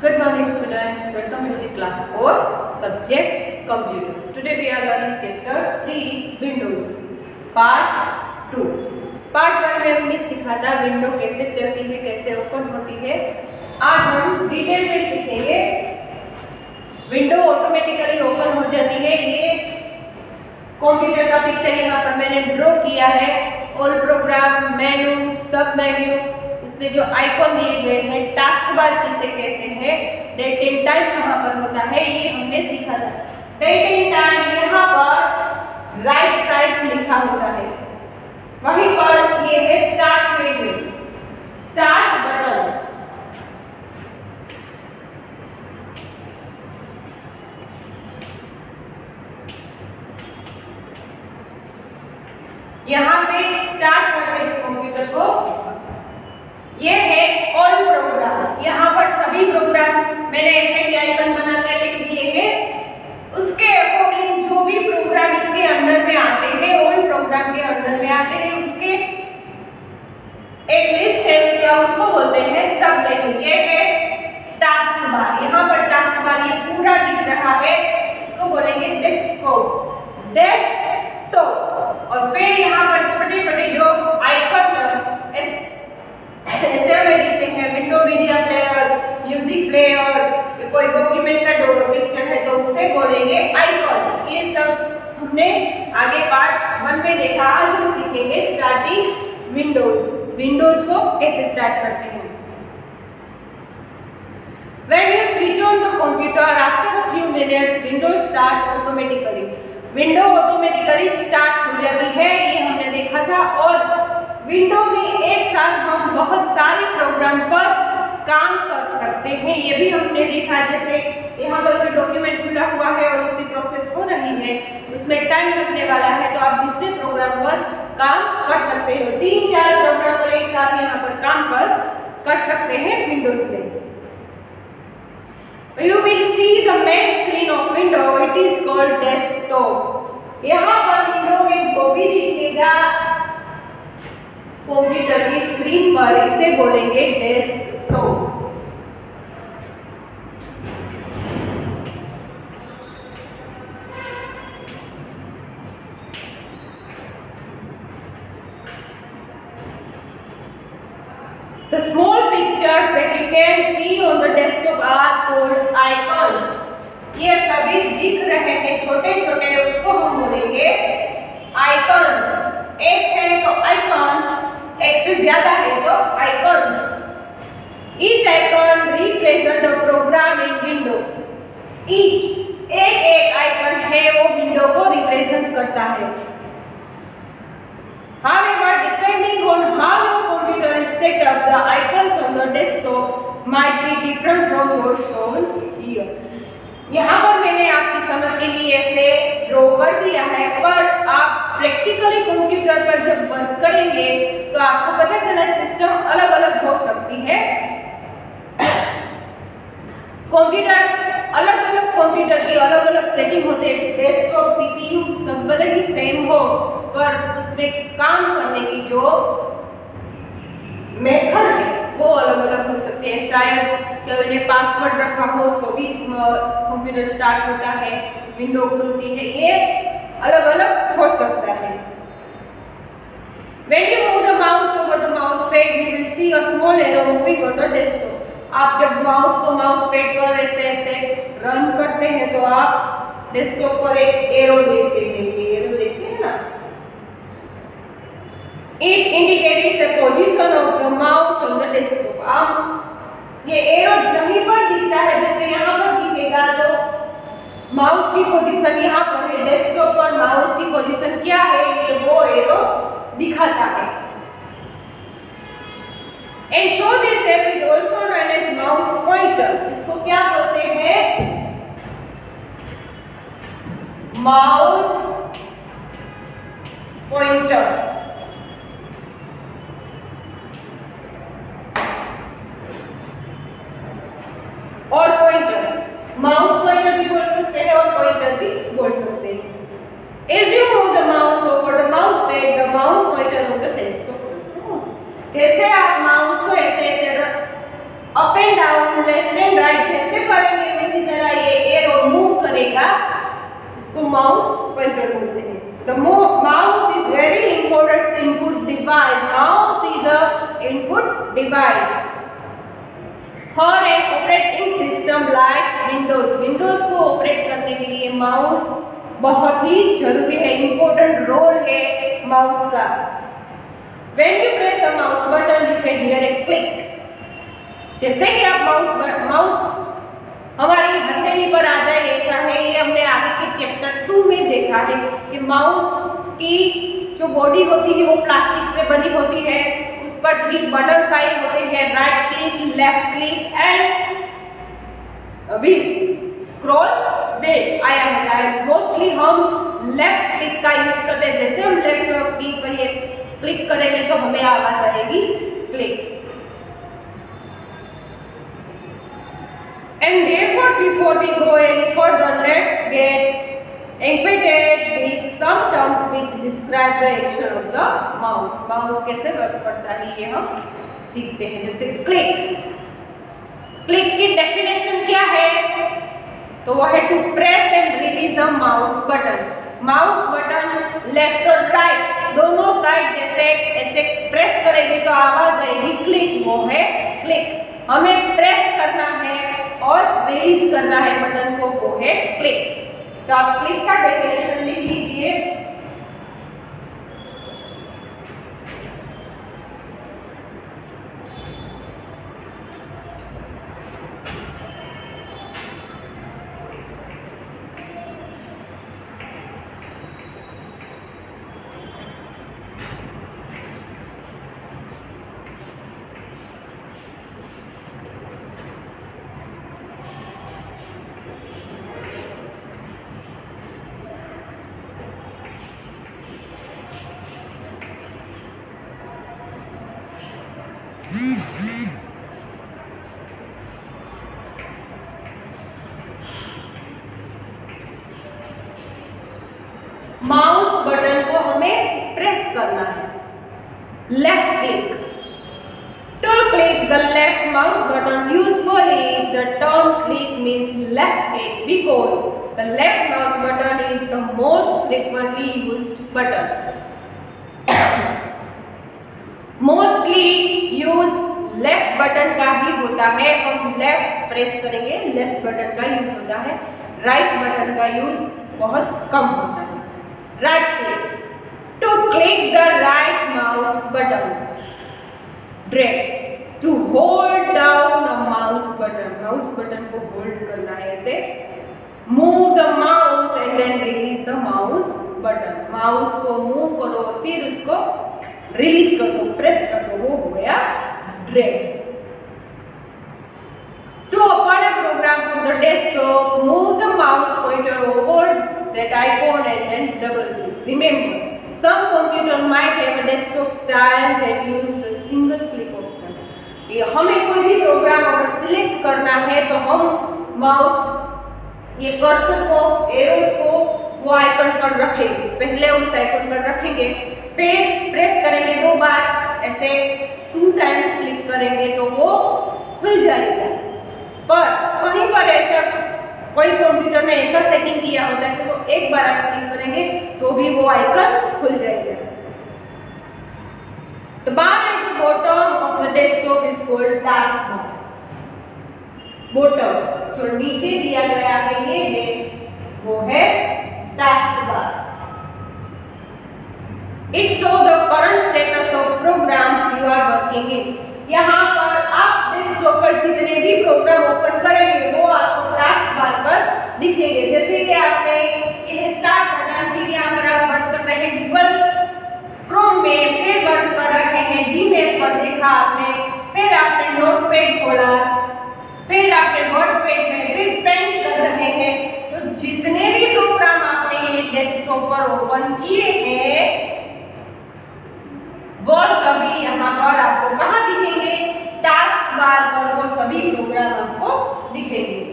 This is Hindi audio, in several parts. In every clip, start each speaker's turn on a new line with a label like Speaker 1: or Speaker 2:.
Speaker 1: Good morning students, welcome to the class 4 subject computer. Today we are learning chapter 3 Windows part 2. Part 1 में हमने सीखा था विंडो कैसे चलती है, कैसे ओपन होती है। आज हम डिटेल में सीखेंगे। विंडो ऑटोमेटिकली ओपन हो जाती है। ये कंप्यूटर का पिक्चर यहाँ पर मैंने ड्रॉ किया है। ऑल प्रोग्राम, मेनू, सब मेन्यू, इसमें जो आइकॉन दिए गए हैं, टास्क बार किसे कहते हैं, डेट एंड टाइम कहाँ पर होता है, ये हमने सीखा था। डेट एंड टाइम यहाँ पर राइट साइड लिखा होता है, वहीं पर ये है स्टार्ट मेन्यू, स्टार्ट बटन। यहां से स्टार्ट करते हैं कंप्यूटर को। ये है ऑल प्रोग्राम, यहाँ पर सभी प्रोग्राम मैंने ऐसे ही आइकन बना के लिख दिए हैं। उसके अकॉर्डिंग जो भी प्रोग्राम इसके अंदर में आते हैं, ऑल प्रोग्राम के अंदर में आते हैं, उसके एक लिस्ट है, उसको बोलते हैं सब मेन्यू। ये है टास्क बार, यहाँ पर टास्क बार ये पूरा दिख रहा है, इसको बोलेंगे डेस्कटॉप, डेस्कटॉप। और फिर यहाँ पर छोटे छोटे जो आइकन ऐसे हमें दिखते हैं, window media player, music player, कोई डॉक्यूमेंट का पिक्चर है तो उसे बोलेंगे आइकॉन। ये सब हमने आगे पार्ट 1 में देखा। आज हम सीखेंगे स्टार्टिंग विंडोज, विंडोज को कैसे स्टार्ट करते हैं। When you switch on the computer after a few minutes, Windows start automatically. Window automatically start हो जाती है, ये हमने देखा था। और विंडो में एक साथ हम बहुत सारे प्रोग्राम पर काम कर सकते हैं, ये भी हमने देखा। जैसे यहाँ पर कोई डॉक्यूमेंट खुला हुआ है और उसकी प्रोसेस हो रही है, उसमें टाइम लगने वाला है, तो आप दूसरे प्रोग्राम पर काम कर सकते हो। 3-4 प्रोग्राम पर एक साथ यहाँ पर काम कर सकते हैं विंडोज में। You will see the main screen of window. It is called desktop. यहाँ पर विंडो में जो भी दिखेगा कंप्यूटर की स्क्रीन पर, इसे बोलेंगे desktop. The small pictures that you can see on the desktop are called icons. ये सभी दिख रहे हैं छोटे छोटे, उसको हम बोलेंगे आइकॉन्स। एक है तो आइकॉन, एक से ज्यादा है तो icons. Each icon represent a program in window. Each एक आइकन है वो विंडो को रिप्रेजेंट करता है। However, depending on how your computer is set up, the icons on the desktop might be different from those shown here. यहाँ पर मैंने आपकी समझ के लिए ऐसे ड्रॉ कर दिया है, पर आप प्रैक्टिकली कंप्यूटर पर जब वर्क करेंगे तो आपको पता चला सिस्टम अलग अलग हो सकती है। कंप्यूटर की अलग अलग सेटिंग होते हैं। डेस्कटॉप, सीपीयू सब भले ही सेम हो, पर उसमें काम करने की जो मेथड है वो अलग अलग हो सकते हैं। शायद कोई ने पासवर्ड रखा हो तो भी कंप्यूटर स्टार्ट होता है, विंडो खुलती है, ये अलग अलग हो सकता है। When you move the mouse over the mouse pad, you will see a small arrow moving on the desktop. आप जब माउस को माउस पैड पर ऐसे रन करते हैं तो आप डेस्कटॉप पर एक एरो देखते हैं, ये एरो देखते हैं ना। It indicates a position of the mouse on the desktop. अब ये एरो जहीं पर दिखता है, जैसे यहाँ पर दिखेगा तो माउस की पोजीशन यहाँ पर है, डेस्कटॉप पर माउस की पोजीशन क्या है, ये वो एरो दिखाता है। And so this app is also known as mouse pointer. इसको क्या बोलते हैं? Mouse pointer. और पॉइंटर, माउस पॉइंटर भी बोल सकते हैं और पॉइंटर भी बोल सकते हैं। As you move the mouse over the mouse pad, the mouse pointer on the desktop also moves. जैसे आप माउस को ऐसे up and down, left and right जैसे करेंगे उसी तरह ये एरो मूव करेगा। इसको माउस पॉइंटर बोलते हैं। The mouse is very important input device. Mouse is a input device for an operating system like Windows. Windows को ऑपरेट करने के लिए माउस बहुत ही जरूरी है, इम्पोर्टेंट रोल है माउस का। When you press a mouse button, you can hear a click. जैसे ही आप माउस हमारी हथेली पर आ जाए ऐसा है। ये हमने आगे के चैप्टर 2 में देखा है कि माउस की जो बॉडी होती है वो प्लास्टिक से बनी होती है। उस पर 3 बटन आए होते हैं, right click, left click and wheel, scroll wheel आया होता है। मोस्टली हम लेफ्ट क्लिक का यूज करते हैं। जैसे हम लेफ्ट क्लिक पर ये क्लिक करेंगे तो हमें आवाज आएगी click. And therefore, before we go any further, let's get acquainted with some terms which describe the action of the mouse. Mouse कैसे वर्क करता है ये हम सीखते हैं। जैसे क्लिक, क्लिक की डेफिनेशन क्या है? तो वो है to press and release a mouse button. Mouse button left और राइट दोनों साइड जैसे ऐसे प्रेस करेंगे तो आवाज आएगी क्लिक, वो है क्लिक। हमें प्रेस करना है और रिलीज करना है बटन को, वो है क्लिक। तो आप क्लिक का डेफिनेशन लिख लीजिए। माउस बटन को हमें प्रेस करना है। Left click, to click the left mouse button. Usually the term click means left click because the left mouse button is the most frequently used button. Mostly use left button का ही होता है। हम लेफ्ट प्रेस करेंगे, लेफ्ट बटन का यूज होता है। राइट बटन का यूज बहुत कम होता है। Right click, to click the right mouse button. Drag, to hold down a mouse button. Mouse button को होल्ड करना है ऐसे। Move the mouse and then release the mouse button. Mouse को मूव करो और फिर उसको रिलीज कर दो, प्रेस कर दो, वो हो गया drag. To open a program from the desktop, move the mouse pointer over that icon and then double click. Remember, some computer might have a desktop style that use the single click option. ये हमें कोई भी प्रोग्राम अगर सिलेक्ट करना है तो हम माउस ये कर्सर को, एरोस को वो आइकन पर रखेंगे। पहले उस आइकन पर रखेंगे, फिर प्रेस करेंगे 2 बार, ऐसे 2 टाइम्स क्लिक करेंगे तो वो खुल जाएगा। पर कहीं पर ऐसा कोई कंप्यूटर में ऐसा सेटिंग किया होता है कि वो 1 बार आप क्लिक करेंगे तो भी वो आइकन खुल जाएगा। The bar at the bottom of the desktop is called taskbar. Bottom जो नीचे दिया गया है ये है, वो है taskbar. It shows the current status of programs you are working in. यहाँ पर आप डेस्कटॉप पर जितने भी प्रोग्राम ओपन करेंगे वो आपको टास्क बार पर दिखेंगे। जैसे कि आपने ये स्टार्ट बटन, फिर यहाँ पर आप वर्क कर रहे हैं गूगल क्रोम में, फिर वर्क कर रहे हैं जीमेल पर देखा आपने, फिर आपने नोटपैड खोला, फिर आपने वर्डपैड में फिर पेंट कर रहे हैं। तो जितने भी प्रोग्राम आपने ये डेस्कटॉप पर ओपन किए हैं वो सभी यहाँ पर आपको कहाँ दिखेंगे? टास्क बार पर वो सभी प्रोग्राम आपको दिखेंगे।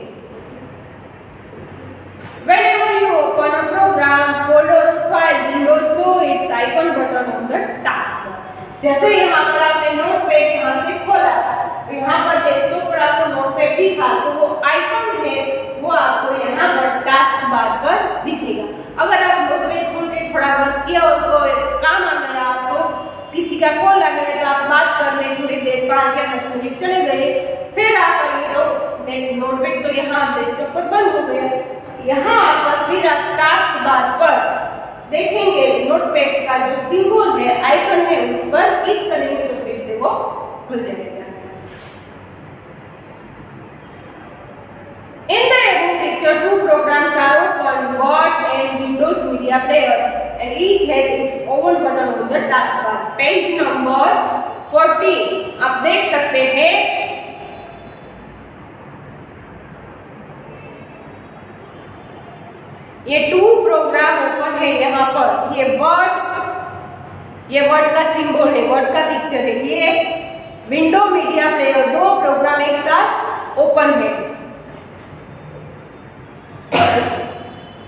Speaker 1: Whenever you open a program, folder or file, Windows show its icon button on the taskbar. जैसे यहाँ पर आपने नोटपैड यहाँ से खोला तो यहाँ पर डेस्कटॉप पर का कॉल आ गया तो आप बात कर लें थोड़ी देर, 5 या 10 मिनट चले गए, फिर आप नोटपैड तो यहाँ डेस्कटॉप पर बंद हो गया, यहाँ आकर फिर आप टास्क बार पर देखेंगे नोटपैड का जो सिंबल है, आइकन है, उस पर क्लिक करेंगे तो फिर से वो खुल जाएगा। In the above picture, 2 programs are open, Word and Windows Media Player, and each has its own button on the taskbar. Page number 40 आप देख सकते हैं ये 2 प्रोग्राम ओपन है यहाँ पर। ये वर्ड का सिंबल है, वर्ड का पिक्चर है, ये विंडो मीडिया प्लेयर, 2 प्रोग्राम एक साथ ओपन है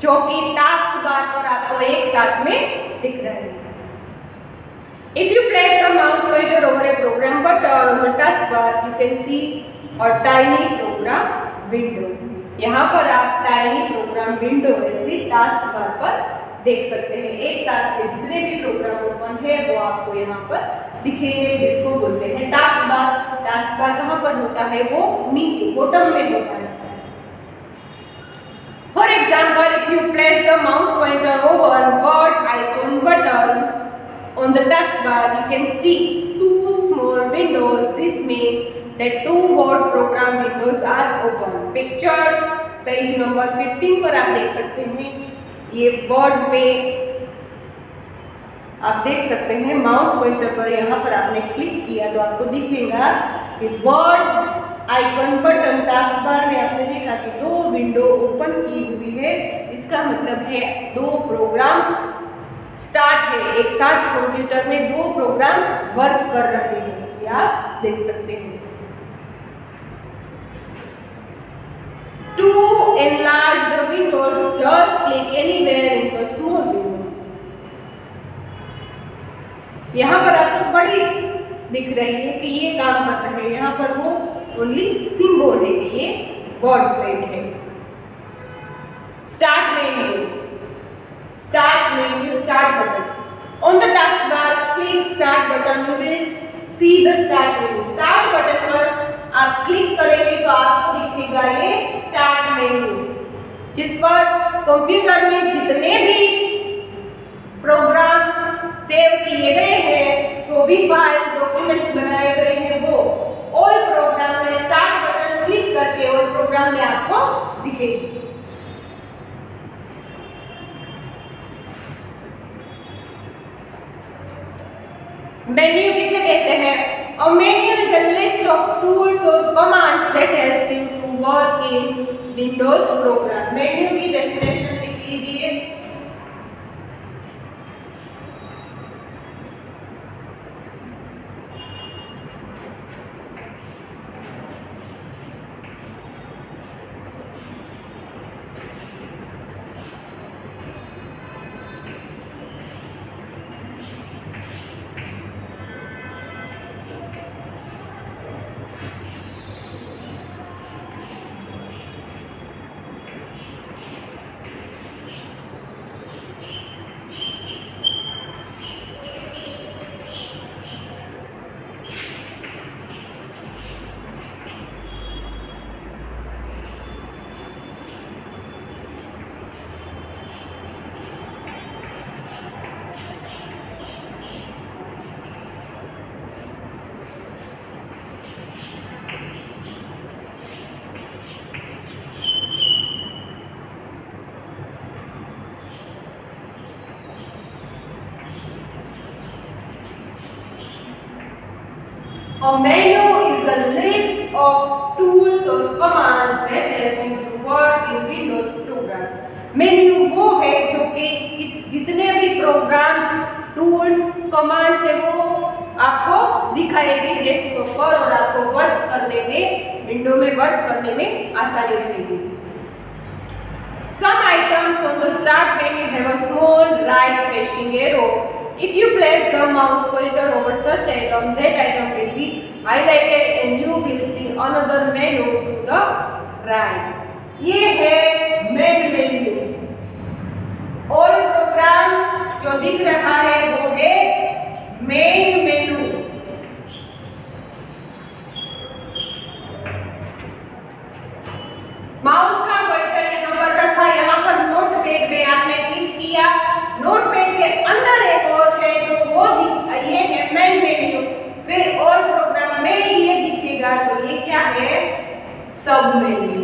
Speaker 1: जो कि टास्क बार पर आपको एक साथ में दिख रहे हैं। If you place the mouse pointer over a program button on the taskbar, you can see a tiny program window. यहाँ पर आप टाइनी प्रोग्राम विंडो ऐसी टास्क बार पर देख सकते हैं। एक साथ में जितने भी प्रोग्राम ओपन है वो आपको यहाँ पर दिखेंगे, जिसको बोलते हैं टास्क बार। टास्क बार कहाँ पर होता है? वो नीचे बॉटम में होता है। For example, if you place the mouse pointer over Word icon button on the taskbar, you can see 2 small windows. This means that 2 Word program windows are open. Picture page number 15 पर आप देख सकते हैं, ये Word में आप देख सकते हैं माउस पॉइंटर पर यहाँ पर आपने क्लिक किया तो आपको दिखेगा कि Word icon button task bar में आपने देखा कि 2 विंडो ओपन की हुई है। इसका मतलब है 2 प्रोग्राम स्टार्ट है, एक साथ कंप्यूटर में 2 प्रोग्राम वर्क कर रहे हैं, ये आप देख सकते हैं। To enlarge the windows, just click anywhere in the small windows. यहाँ पर आपको बड़ी दिख रही है कि ये काम कर रहे हैं, यहाँ पर वो ओनली सिंबल है कि ये वर्ड पैड है। Start menu, start button on the task bar, click start button, you will see the start menu. Start button पर आप क्लिक करेंगे तो आपको दिखेगा ये स्टार्ट मेन्यू, जिस पर कंप्यूटर में जितने भी प्रोग्राम सेव किए गए हैं, जो भी फाइल डॉक्यूमेंट्स बनाए गए हैं, वो ऑल प्रोग्राम में स्टार्ट बटन क्लिक करके ऑल प्रोग्राम में आपको दिखेगी। मेन्यू किसे कहते हैं? A menu is a list of tools or commands that helps you to work in Windows program. Menu की डेफिनेशन लिख लीजिए। A menu is a list of tools or commands that help you to work in Windows program. Menu वो है जो कि जितने भी प्रोग्राम्स, टूल्स, कमांड्स है वो आपको दिखाएगी डेस्कटॉप पर और आपको वर्क करने में, विंडो में वर्क करने में आसानी रहेगी। Some items on the start menu have a small right facing arrow. If you place the mouse pointer over such item, that item will be highlighted and you will see another menu to the right. ये है मेन मेन्यू। ऑल प्रोग्राम जो दिख रहा है वो है मेन मेन्यू क्या है? सब मेन्यू।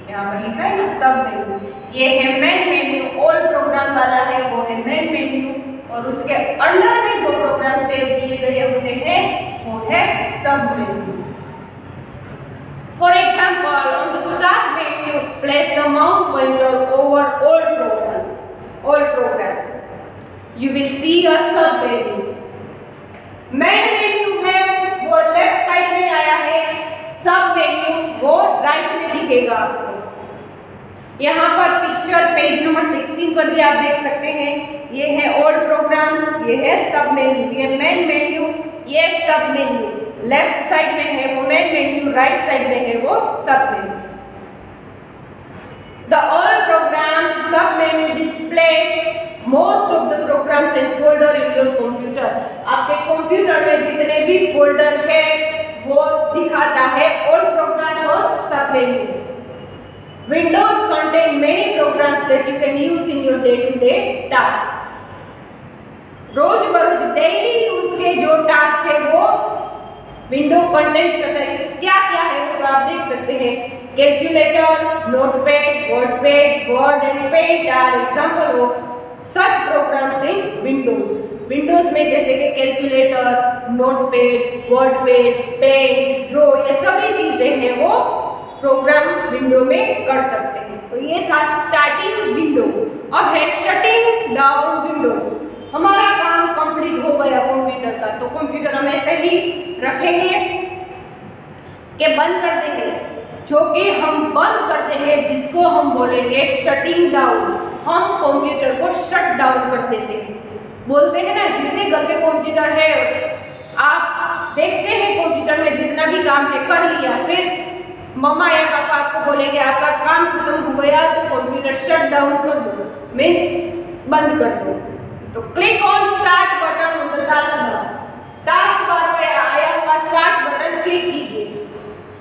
Speaker 1: यहाँ पर लिखा है ना सब मेन्यू। ये है मेन मेन्यू, ऑल प्रोग्राम वाला है वो है मेन मेन्यू, और उसके अंडर में जो प्रोग्राम सेव किए गए होते हैं वो है submenu. For example, on the start menu place the mouse pointer over all programs. You will see a submenu. Main menu है वो लेफ्ट साइड में आया है, सब मेन्यू वो राइट में दिखेगा आपको। यहाँ पर पिक्चर पेज नंबर 16 पर भी आप देख सकते हैं। ये है ऑल प्रोग्राम्स, ये है सब मेन्यू, ये मेन मेन्यू, ये सब मेन्यू। लेफ्ट साइड में है वो मेन मेन्यू, राइट साइड में है वो sub menu. The all programs sub menu display most of the programs and folder in your computer. आपके कंप्यूटर में जितने भी फोल्डर है वो दिखाता है ऑल प्रोग्राम्स और सब menu. Windows contain many programs that you can use in your day-to-day task. रोज बरोज डेली यूज के जो टास्क है वो विंडो कंटेंट्स करता है। क्या क्या है वो तो आप देख सकते हैं। Calculator, notepad, word and paint are example of such programs in Windows. Windows में जैसे कि calculator, notepad, wordpad, paint, draw, ये सभी चीजें हैं वो प्रोग्राम विंडो में कर सकते हैं। तो ये था स्टार्टिंग विंडो। अब है शटिंग डाउन विंडोज। हमारा काम कंप्लीट हो गया कंप्यूटर का, तो कंप्यूटर हम ऐसे ही रखेंगे कि बंद कर देंगे। जो कि हम बंद कर देंगे जिसको हम बोलेंगे शटिंग डाउन। हम कंप्यूटर को शट डाउन कर देते हैं। बोलते हैं ना जिसके घर पे कंप्यूटर है, आप देखते हैं कंप्यूटर में जितना भी काम है कर लिया, फिर मम्मा या पापा आपको बोलेंगे आपका काम खत्म हो गया तो कंप्यूटर शट डाउन कर दो, मीन्स बंद कर दो। तो click on start button on the task bar. Task bar में आया हुआ स्टार्ट बटन क्लिक कीजिए।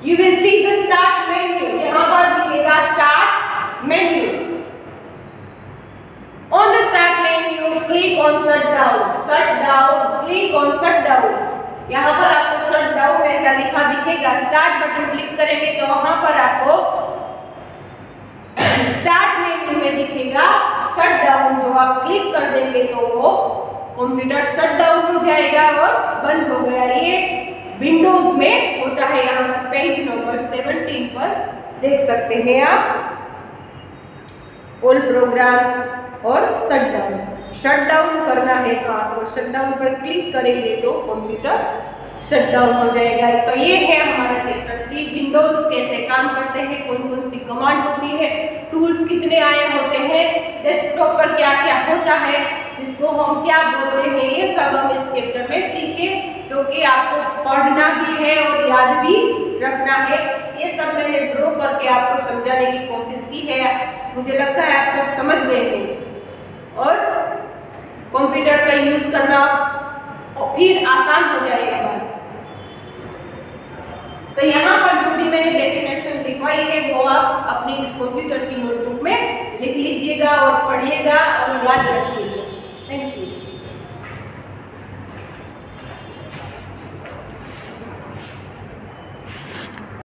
Speaker 1: You will see the start menu. यहाँ पर दिखेगा start menu. On the start menu click on shut down. Shut down, click on shut down. यहाँ पर आपको शट डाउन ऐसा लिखा दिखेगा। स्टार्ट बटन क्लिक करेंगे तो वहां पर आपको स्टार्ट मेन्यू में दिखेगा शट डाउन। जो आप क्लिक कर देंगे तो वो कंप्यूटर शट डाउन हो जाएगा और बंद हो गया। ये विंडोज में होता है। यहाँ पर पेज नंबर 17 पर देख सकते हैं आप ऑल प्रोग्राम्स और शट डाउन। शट डाउन करना है तो आपको शट डाउन पर क्लिक करेंगे तो कंप्यूटर शट डाउन हो जाएगा। तो ये है हमारा चैप्टर 3 विंडोज कैसे काम करते हैं, कौन कौन सी कमांड होती है, टूल्स कितने आए होते हैं, डेस्कटॉप पर क्या क्या होता है, जिसको हम क्या बोलते हैं, ये सब हम इस चैप्टर में सीखे, जो कि आपको पढ़ना भी है और याद भी रखना है। ये सब मैंने ड्रॉ करके आपको समझाने की कोशिश की है। मुझे लगता है आप सब समझ गए हैं और कंप्यूटर का यूज करना और फिर आसान हो जाएगा। तो यहाँ पर जो भी मैंने डेफिनेशन लिखवाई है वो आप अपनी कंप्यूटर की नोटबुक में लिख लीजिएगा और पढ़िएगा और याद रखिएगा।